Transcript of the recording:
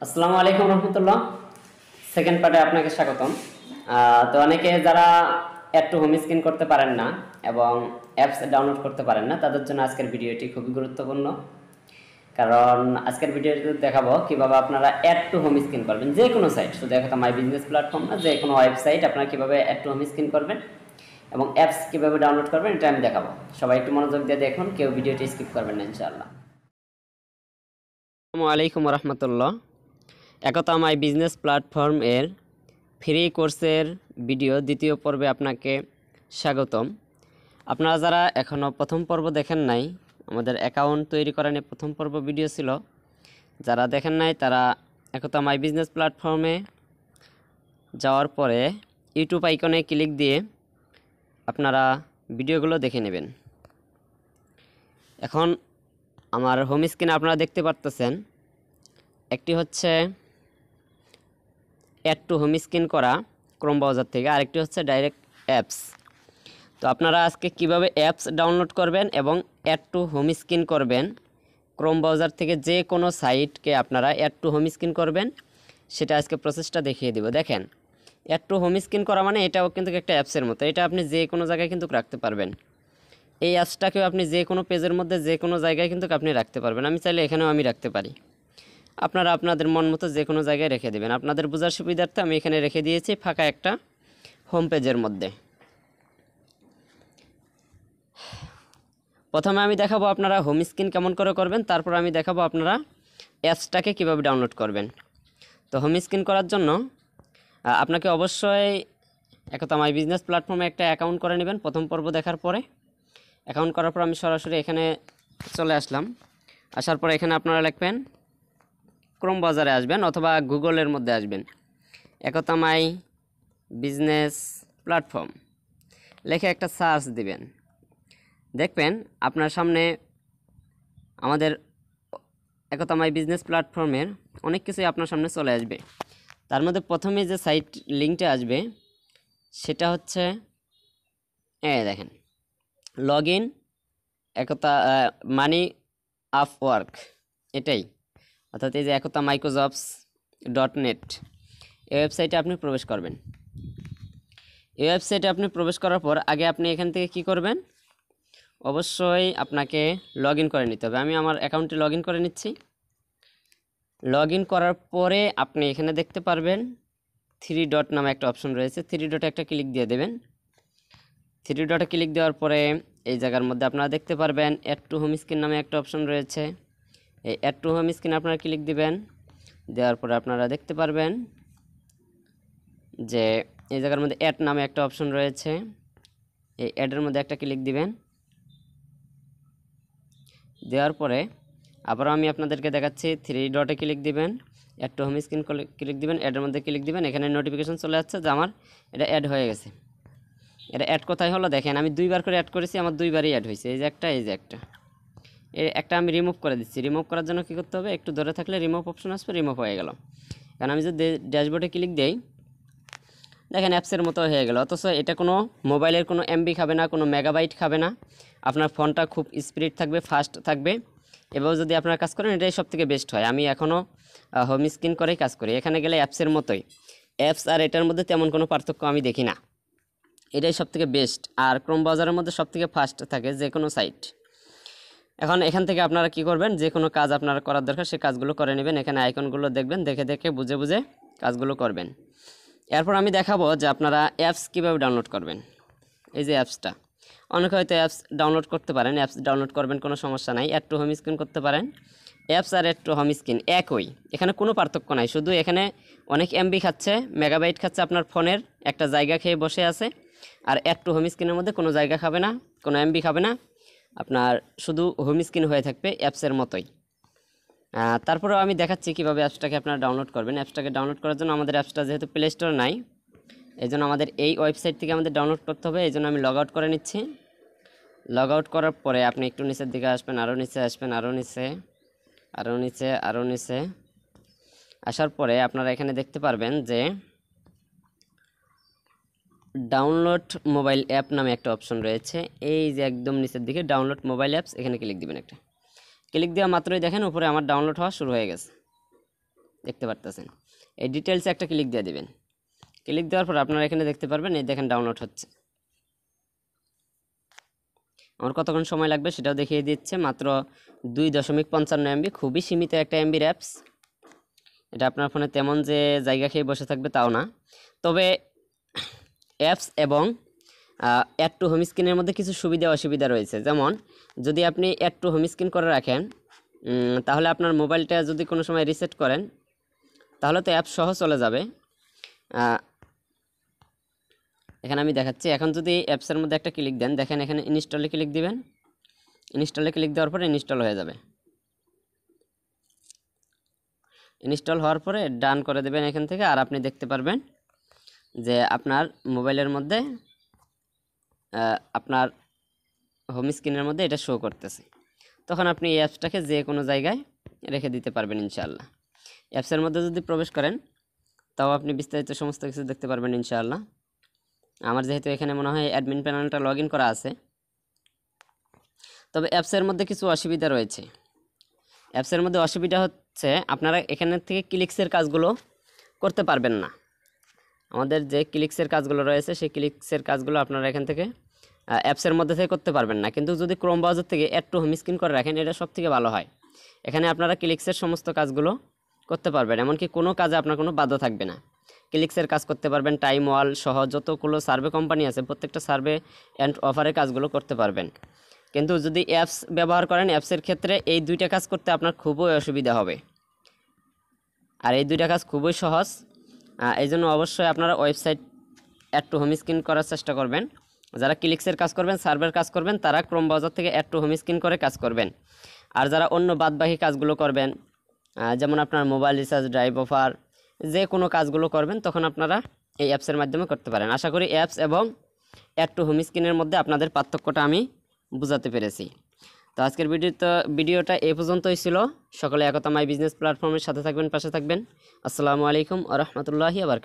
আসসালামু আলাইকুম রহমতুল্লাহ। সেকেন্ড পার্টে আপনাকে স্বাগতম। তো অনেকে যারা অ্যাড টু হোম স্ক্রিন করতে পারেন না এবং অ্যাপস ডাউনলোড করতে পারেন না, তাদের জন্য আজকের ভিডিওটি খুবই গুরুত্বপূর্ণ। কারণ আজকের ভিডিওতে দেখাবো কিভাবে আপনারা অ্যাড টু হোম স্ক্রিন করবেন যে কোনো সাইট, শুধু একটা মাই বিজনেস প্ল্যাটফর্ম না, যে কোনো ওয়েবসাইট আপনারা কিভাবে অ্যাড টু হোম স্ক্রিন করবেন এবং অ্যাপস কিভাবে ডাউনলোড করবেন এটা আমি দেখাবো। সবাই একটু মনোযোগ দিয়ে দেখুন, কেউ ভিডিওটি স্কিপ করবেন না ইনশাআল্লাহ। আসসালামু আলাইকুম রহমতুল্লাহ। একতা মাই বিজনেস প্ল্যাটফর্ম এর ফ্রি কোর্সের ভিডিও দ্বিতীয় পর্বে আপনাকে স্বাগতম। আপনারা যারা এখনও প্রথম পর্ব দেখেন নাই, আমাদের অ্যাকাউন্ট তৈরি করা নিয়ে প্রথম পর্ব ভিডিও ছিল, যারা দেখেন নাই তারা একতা মাই বিজনেস প্ল্যাটফর্মে যাওয়ার পরে ইউটিউব আইকনে ক্লিক দিয়ে আপনারা ভিডিওগুলো দেখে নেবেন। এখন আমার হোম স্ক্রিনে আপনারা দেখতে পারতেছেন, একটি হচ্ছে অ্যাড টু হোম স্ক্রিন করা ক্রোম ব্রাউজার থেকে, আরেকটি হচ্ছে ডাইরেক্ট অ্যাপস। তো আপনারা আজকে কিভাবে অ্যাপস ডাউনলোড করবেন এবং অ্যাড টু হোম স্ক্রিন করবেন, ক্রোম ব্রাউজার থেকে যে কোনো সাইটকে আপনারা অ্যাড টু হোম স্ক্রিন করবেন, সেটা আজকে প্রসেসটা দেখিয়ে দিব। দেখেন, অ্যাড টু হোম স্ক্রিন করা মানে এটাও কিন্তু একটা অ্যাপসের মতো, এটা আপনি যে কোনো জায়গায় কিন্তু রাখতে পারবেন। এই অ্যাপসটাকেও আপনি যে কোনো পেজের মধ্যে যে কোনো জায়গায় কিন্তু আপনি রাখতে পারবেন। আমি চাইলে এখানেও আমি রাখতে পারি, আপনারা আপনাদের মন মতো যে কোনো জায়গায় রেখে দেবেন। আপনাদের বোঝার সুবিধার্থে আমি এখানে রেখে দিয়েছি ফাঁকা একটা হোম পেজের মধ্যে। প্রথমে আমি দেখাবো আপনারা হোম স্ক্রিন কেমন করে করবেন, তারপর আমি দেখাবো আপনারা অ্যাপসটাকে কিভাবে ডাউনলোড করবেন। তো হোম স্ক্রিন করার জন্য আপনাকে অবশ্যই একতা মাই বিজনেস প্ল্যাটফর্মে একটা অ্যাকাউন্ট করে নেবেন। প্রথম পর্ব দেখার পরে অ্যাকাউন্ট করার পর আমি সরাসরি এখানে চলে আসলাম। আসার পরে এখানে আপনারা লিখবেন, ক্রোম ব্রাউজারে আসবেন অথবা গুগলের মধ্যে আসবেন, একতা মাই বিজনেস প্ল্যাটফর্ম লিখে একটা সার্চ দিবেন। দেখবেন আপনার সামনে আমাদের একতা মাই বিজনেস প্ল্যাটফর্মের অনেক কিছুই আপনার সামনে চলে আসবে। তার মধ্যে প্রথমে যে সাইট লিঙ্কটা আসবে সেটা হচ্ছে দেখেন, লগ ইন একতা মানি আপওয়ার্ক, এটাই, অর্থাৎ এই যে একতা মাইক্রোজবস.net, এই ওয়েবসাইটে আপনি প্রবেশ করবেন। এই ওয়েবসাইটে আপনি প্রবেশ করার পর আগে আপনি এখান থেকে কি করবেন, অবশ্যই আপনাকে লগ ইন করে নিতে হবে। আমি আমার অ্যাকাউন্টে লগ ইন করে নিচ্ছি। লগ ইন করার পরে আপনি এখানে দেখতে পারবেন 3 ডট নামে একটা অপশন রয়েছে, 3 ডটে একটা ক্লিক দিয়ে দেবেন। 3 ডটে ক্লিক দেওয়ার পরে এই জায়গার মধ্যে আপনারা দেখতে পারবেন অ্যাড টু হোম স্ক্রিন নামে একটা অপশন রয়েছে। এই অ্যাড টু হোম স্ক্রিন আপনারা ক্লিক দিবেন। দেওয়ার পরে আপনারা দেখতে পারবেন যে এই জায়গার মধ্যে অ্যাড নামে একটা অপশন রয়েছে, এই অ্যাডের মধ্যে একটা ক্লিক দিবেন। দেওয়ার পরে আবারও আমি আপনাদেরকে দেখাচ্ছি, 3 ডটে ক্লিক দিবেন, add to home screen click দিবেন, অ্যাডের মধ্যে ক্লিক দিবেন। এখানে নোটিফিকেশন চলে যাচ্ছে যে আমার এটা অ্যাড হয়ে গেছে। এটা অ্যাড কোথায় হলো দেখেন, আমি 2বার করে অ্যাড করেছি, আমার 2বারই অ্যাড হয়েছে। এই যে একটা, এই যে একটা, এই একটা আমি রিমুভ করে দিচ্ছি। রিমুভ করার জন্য কী করতে হবে, একটু ধরে থাকলে রিমুভ অপশন আসবে, রিমুভ হয়ে গেল। কারণ আমি যদি ড্যাশবোর্ডে ক্লিক দেই, দেখেন অ্যাপসের মতো হয়ে গেল। অথচ এটা কোনো মোবাইলের কোনো এমবি খাবে না, কোনো মেগাবাইট খাবে না, আপনার ফোনটা খুব স্পিড থাকবে, ফাস্ট থাকবে। এভাবে যদি আপনারা কাজ করেন এটাই সবথেকে বেস্ট হয়। আমি এখনও হোম স্ক্রিন করেই কাজ করি। এখানে গেলে অ্যাপসের মতোই, অ্যাপস আর এটার মধ্যে তেমন কোনো পার্থক্য আমি দেখি না, এটাই সবথেকে বেস্ট। আর ক্রোম ব্রাউজারের মধ্যে সবথেকে ফাস্ট থাকে যে কোনো সাইট। এখন এখান থেকে আপনারা কি করবেন, যে কোনো কাজ আপনারা করার দরকার সেই কাজগুলো করে নেবেন। এখানে আইকনগুলো দেখবেন, দেখে দেখে বুঝে বুঝে কাজগুলো করবেন। এরপর আমি দেখাবো যে আপনারা অ্যাপস কীভাবে ডাউনলোড করবেন। এই যে অ্যাপসটা, অনেকে হয়তো অ্যাপস ডাউনলোড করতে পারেন, অ্যাপস ডাউনলোড করবেন, কোনো সমস্যা নাই। অ্যাড টু হোম স্ক্রিন করতে পারেন। অ্যাপস আর অ্যাড টু হোম স্ক্রিন একই, এখানে কোনো পার্থক্য নাই। শুধু এখানে অনেক এমবি খাচ্ছে, মেগাবাইট খাচ্ছে, আপনার ফোনের একটা জায়গা খেয়ে বসে আছে। আর অ্যাড টু হোম স্ক্রিনের মধ্যে কোনো জায়গা খাবে না, কোনো এমবি খাবে না, আপনার শুধু হোম স্ক্রিন হয়ে থাকবে অ্যাপসের মতোই। তারপরেও আমি দেখাচ্ছি কীভাবে অ্যাপসটাকে আপনারা ডাউনলোড করবেন। অ্যাপসটাকে ডাউনলোড করার জন্য আমাদের অ্যাপসটা যেহেতু প্লে স্টোর নাই, এই জন্য আমাদের এই ওয়েবসাইট থেকে আমাদের ডাউনলোড করতে হবে। এই জন্য আমি লগ আউট করে নিচ্ছি। লগ আউট করার পরে আপনি একটু নিচের দিকে আসবেন, আরও নিচে আসবেন, আরও নিচে, আরও নিচে, আরও নিচে আসার পরে আপনারা এখানে দেখতে পারবেন যে ডাউনলোড মোবাইল অ্যাপ নামে একটা অপশন রয়েছে। এই যে একদম নিচের দিকে ডাউনলোড মোবাইল অ্যাপস, এখানে ক্লিক দিবেন। একটা ক্লিক দেওয়া মাত্রই দেখেন উপরে আমার ডাউনলোড হওয়া শুরু হয়ে গেছে। দেখতে পারতেছেন। এই ডিটেলসে একটা ক্লিক দিয়ে দিবেন। ক্লিক দেওয়ার পর আপনারা এখানে দেখতে পারবেন, এই দেখেন ডাউনলোড হচ্ছে। আমার কতক্ষণ সময় লাগবে সেটাও দেখিয়ে দিচ্ছে, মাত্র 2.55 MB, খুবই সীমিত একটা এমবির অ্যাপস। এটা আপনার ফোনে তেমন যে জায়গা খেয়ে বসে থাকবে তাও না। তবে অ্যাপস এবং অ্যাড টু হোম স্ক্রিনের মধ্যে কিছু সুবিধা অসুবিধা রয়েছে। যেমন যদি আপনি অ্যাড টু হোম স্ক্রিন করে রাখেন, তাহলে আপনার মোবাইলটা যদি কোনো সময় রিসেট করেন তাহলে তো অ্যাপ সহ চলে যাবে। এখানে আমি দেখাচ্ছি। এখন যদি অ্যাপসের মধ্যে একটা ক্লিক দেন, দেখেন এখানে ইনস্টলে ক্লিক দিবেন। ইনস্টলে ক্লিক দেওয়ার পরে ইনস্টল হয়ে যাবে। ইনস্টল হওয়ার পরে ডান করে দেবেন এখান থেকে, আর আপনি দেখতে পারবেন যে আপনার মোবাইলের মধ্যে আপনার হোম স্ক্রিনের মধ্যে এটা শো করতেছে। তখন আপনি এই অ্যাপসটাকে যে কোনো জায়গায় রেখে দিতে পারবেন ইনশাআল্লাহ। অ্যাপসের মধ্যে যদি প্রবেশ করেন তাও আপনি বিস্তারিত সমস্ত কিছু দেখতে পারবেন ইনশাআল্লাহ। আমার যেহেতু এখানে মনে হয় অ্যাডমিন প্যানেলটা লগ ইন করা আছে। তবে অ্যাপসের মধ্যে কিছু অসুবিধা রয়েছে। অ্যাপসের মধ্যে অসুবিধা হচ্ছে আপনারা এখানের থেকে ক্লিক্সের কাজগুলো করতে পারবেন না। আমাদের যে ক্লিক্সের কাজগুলো রয়েছে সেই ক্লিক্সের কাজগুলো আপনারা এখান থেকে অ্যাপসের মধ্যে থেকে করতে পারবেন না। কিন্তু যদি ক্রোম ব্রাউজার থেকে অ্যাড টু হোম স্ক্রিন করে রাখেন, এটা সবথেকে ভালো হয়। এখানে আপনারা ক্লিক্সের সমস্ত কাজগুলো করতে পারবেন, এমনকি কোনো কাজে আপনার কোনো বাধা থাকবে না। ক্লিক্সের কাজ করতে পারবেন, টাইম ওয়াল সহ যতগুলো সার্ভে কোম্পানি আছে প্রত্যেকটা সার্ভে অ্যান্ড অফারের কাজগুলো করতে পারবেন। কিন্তু যদি অ্যাপস ব্যবহার করেন, অ্যাপসের ক্ষেত্রে এই দুইটা কাজ করতে আপনার খুবই অসুবিধা হবে। আর এই দুইটা কাজ খুবই সহজ। এই জন্য অবশ্যই আপনারা website add to home screen করার চেষ্টা করবেন। যারা ক্লিক্সের কাজ করবেন, সার্ভের কাজ করবেন, তারা ক্রোম ব্রাউজার থেকে অ্যাড টু হোম স্ক্রিন করে কাজ করবেন। আর যারা অন্য বাদবাকি কাজগুলো করবেন, যেমন আপনার মোবাইল রিচার্জ, ড্রাইভ অফার, যে কোনো কাজগুলো করবেন, তখন আপনারা এই অ্যাপসের মাধ্যমে করতে পারেন। আশা করি অ্যাপস এবং অ্যাড টু হোম স্ক্রিনের মধ্যে আপনাদের পার্থক্যটা আমি বুঝাতে পেরেছি। তো আজকের ভিডিওটা এই পর্যন্তই ছিল। সকলে একতা মাই বিজনেস প্ল্যাটফর্মের সাথে থাকবেন, পাশে থাকবেন। আসসালামু আলাইকুম ওয়া রাহমাতুল্লাহি ওয়া বারাকাতুহু।